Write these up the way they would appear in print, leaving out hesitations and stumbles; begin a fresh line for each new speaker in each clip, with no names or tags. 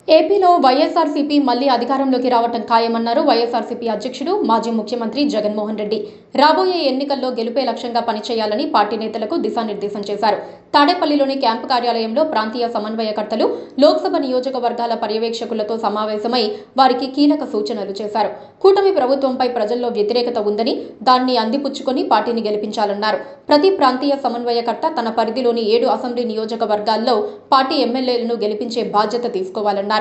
ఏపీలో వైఎస్ఆర్సీపీ మళ్లీ అధికారంలోకి రావటం ఖాయమన్నారు వైఎస్ఆర్సీపీ అధ్యక్షుడు మాజీ ముఖ్యమంత్రి జగన్మోహన్ రెడ్డి. రాబోయే ఎన్నికల్లో గెలుపే లక్ష్యంగా పనిచేయాలని పార్టీ నేతలకు దిశానిర్దేశం చేశారు. తాడేపల్లిలోని క్యాంపు కార్యాలయంలో ప్రాంతీయ సమన్వయకర్తలు, లోక్సభ నియోజకవర్గాల పర్యవేక్షకులతో సమావేశమై వారికి కీలక సూచనలు చేశారు. కూటమి ప్రభుత్వంపై ప్రజల్లో వ్యతిరేకత ఉందని, దాన్ని అందిపుచ్చుకొని పార్టీని గెలిపించాలన్నారు. ప్రతి ప్రాంతీయ సమన్వయకర్త తన పరిధిలోని 7 అసెంబ్లీ నియోజకవర్గాల్లో పార్టీ ఎమ్మెల్యేలను గెలిపించే బాధ్యత తీసుకోవాలన్నారు.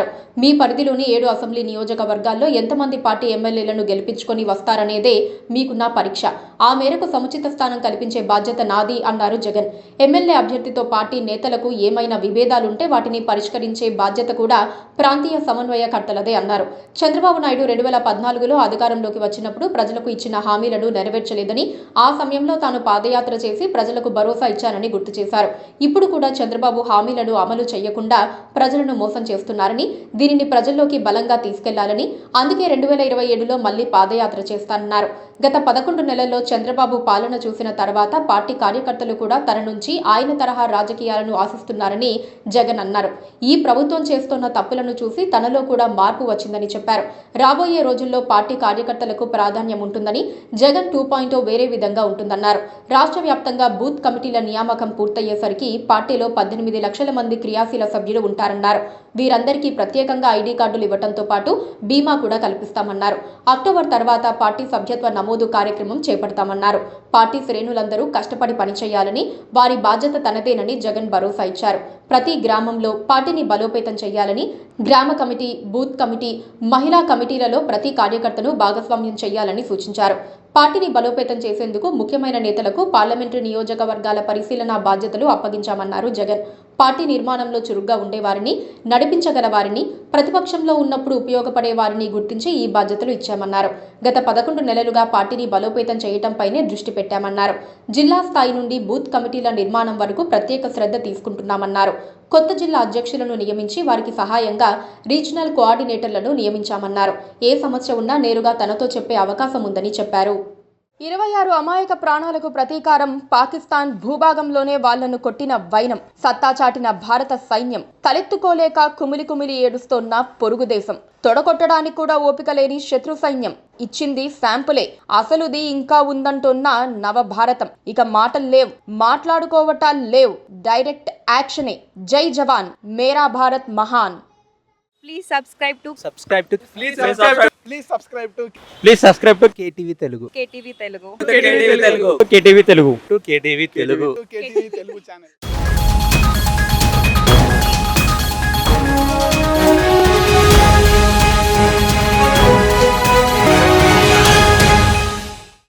మీ పరిధిలోని 7 అసెంబ్లీ నియోజకవర్గాల్లో ఎంతమంది పార్టీ ఎమ్మెల్యేలను గెలిపించుకొని వస్తారనేదే మీకున్న పరీక్ష. ఆ మేరకు సముచిత స్థానం కల్పించే బాధ్యత నాది అన్నారు జగన్. ఎమ్మెల్యే అభ్యర్థితో పార్టీ నేతలకు ఏమైనా విభేదాలుంటే వాటిని పరిష్కరించే బాధ్యత కూడా ప్రాంతీయ సమన్వయకర్తలదే అన్నారు. చంద్రబాబు నాయుడు 2014లో అధికారంలోకి వచ్చినప్పుడు ప్రజలకు ఇచ్చిన హామీలను నెరవేర్చలేదని, ఆ సమయంలో తాను పాదయాత్ర చేసి ప్రజలకు భరోసా ఇచ్చానని గుర్తు చేశారు. ఇప్పుడు కూడా చంద్రబాబు హామీలను అమలు చేయకుండా ప్రజలను మోసం చేస్తున్నారని, దీనిని ప్రజల్లోకి బలంగా తీసుకెళ్లాలని, అందుకే 2027లో మళ్లీ పాదయాత్ర చేస్తానన్నారు. గత 11 నెలల్లో చంద్రబాబు పాలన చూసిన తర్వాత పార్టీ కార్యకర్తలు కూడా తన నుంచి ఆయన తరహా రాజకీయాలను ఆశిస్తున్నారని జగన్ అన్నారు. ఈ ప్రభుత్వం చేస్తున్న తప్పులను చూసి తనలో కూడా మార్పు వచ్చిందని చెప్పారు. రాబోయే రోజుల్లో పార్టీ కార్యకర్తలకు ప్రాధాన్యం ఉంటుందని, జగన్ 2.0 వేరే విధంగా ఉంటుందన్నారు. రాష్ట్ర వ్యాప్తంగా బూత్ కమిటీల నియామకం పూర్తయ్యేసరికి పార్టీలో 18 లక్షల మంది క్రియాశీల సభ్యులు ఉంటారన్నారు. వీరందరికీ ప్రత్యేకంగా ఐడి కార్డులు ఇవ్వడంతో పాటు బీమా కూడా కల్పిస్తామన్నారు. అక్టోబర్ తర్వాత పార్టీ సభ్యత్వ నమోదు కార్యక్రమం చేపడతామన్నారు. పార్టీ శ్రేణులందరూ కష్టపడి పనిచేయాలని, వారి బాధ్యత తనదేనని జగన్ భరోసా ఇచ్చారు. ప్రతి గ్రామంలో పార్టీని బలోపేతం చేయాలని, గ్రామ కమిటీ, బూత్ కమిటీ, మహిళా కమిటీలలో ప్రతి కార్యకర్తను భాగస్వామ్యం చేయాలని సూచించారు. పార్టీని బలోపేతం చేసేందుకు ముఖ్యమైన నేతలకు పార్లమెంటరీ నియోజకవర్గాల పరిశీలన బాధ్యతలు అప్పగించామన్నారు జగన్. పార్టీ నిర్మాణంలో చురుగ్గా ఉండేవారిని, నడిపించగల వారిని, ప్రతిపక్షంలో ఉన్నప్పుడు ఉపయోగపడే వారిని గుర్తించి ఈ బాధ్యతలు ఇచ్చామన్నారు. గత 11 నెలలుగా పార్టీని బలోపేతం చేయటంపైనే దృష్టి పెట్టామన్నారు. జిల్లా స్థాయి నుండి బూత్ కమిటీల నిర్మాణం వరకు ప్రత్యేక శ్రద్ధ తీసుకుంటున్నామన్నారు. కొత్త జిల్లా అధ్యక్షులను నియమించి వారికి సహాయంగా రీజనల్ కోఆర్డినేటర్లను నియమించామన్నారు. ఏ సమస్య ఉన్నా నేరుగా తనతో చెప్పే అవకాశం ఉందని చెప్పారు. 26 అమాయక ప్రాణాలకు ప్రతీకారం పాకిస్తాన్ భూభాగంలోనే వాళ్లను కొట్టిన వైనం, సత్తా చాటిన భారత సైన్యం, తలెత్తుకోలేక కుమిలి కుమిలి ఏడుస్తోన్న పొరుగు దేశం, తొడగొట్టడానికి కూడా ఓపిక లేని శత్రు సైన్యం ఇచ్చింది శాంపులే, అసలుది ఇంకా ఉందంటున్న నవభారతం. ఇక మాటలు లేవు, మాట్లాడుకోవటాలు లేవు, డైరెక్ట్ యాక్షనే. జై జవాన్, మేరా భారత్ మహాన్.
Please subscribe to
KTV Telugu.
KTV Telugu.
KTV Telugu.
KTV Telugu channel.